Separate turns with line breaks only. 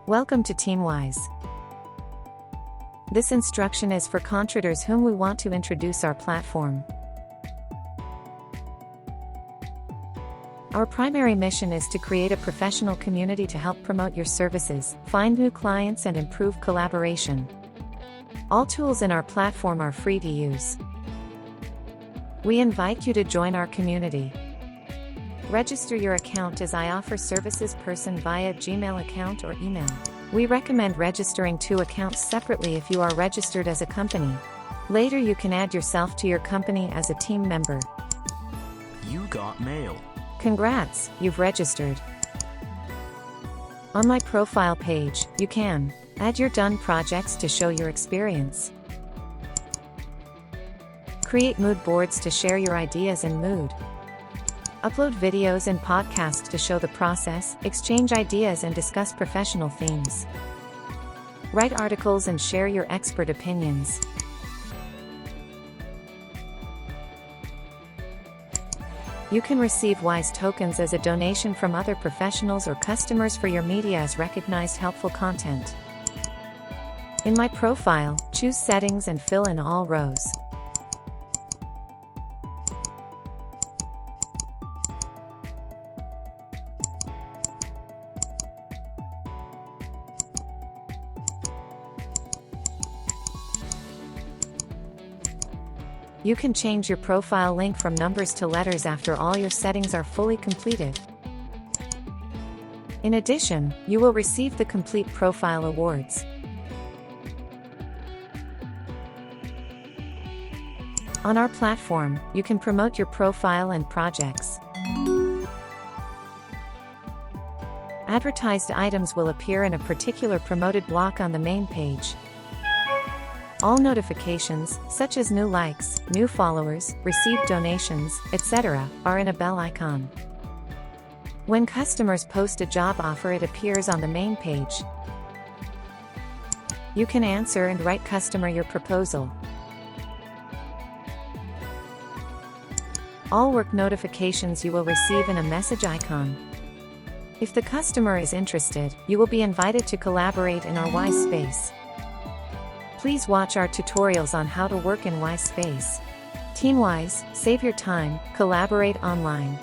Welcome to TeamWise. This instruction is for contractors whom we want to introduce our platform. Our primary mission is to create a professional community to help promote your services, find new clients, and improve collaboration. All tools in our platform are free to use. We invite you to join our community. Register your account as I offer services person via Gmail account or email. We recommend registering 2 accounts separately if you are registered as a company. Later you can add yourself to your company as a team member.
You got mail.
Congrats, you've registered. On my profile page, you can add your done projects to show your experience. Create mood boards to share your ideas and mood. Upload videos and podcasts to show the process, exchange ideas and discuss professional themes. Write articles and share your expert opinions. You can receive WISE tokens as a donation from other professionals or customers for your media as recognized helpful content. In my profile, choose settings and fill in all rows. You can change your profile link from numbers to letters after all your settings are fully completed. In addition, you will receive the Complete Profile Awards. On our platform, you can promote your profile and projects. Advertised items will appear in a particular promoted block on the main page. All notifications, such as new likes, new followers, received donations, etc., are in a bell icon. When customers post a job offer, it appears on the main page. You can answer and write customer your proposal. All work notifications you will receive in a message icon. If the customer is interested, you will be invited to collaborate in our WISE space. Please watch our tutorials on how to work in WISE space. TeamWise, save your time, collaborate online.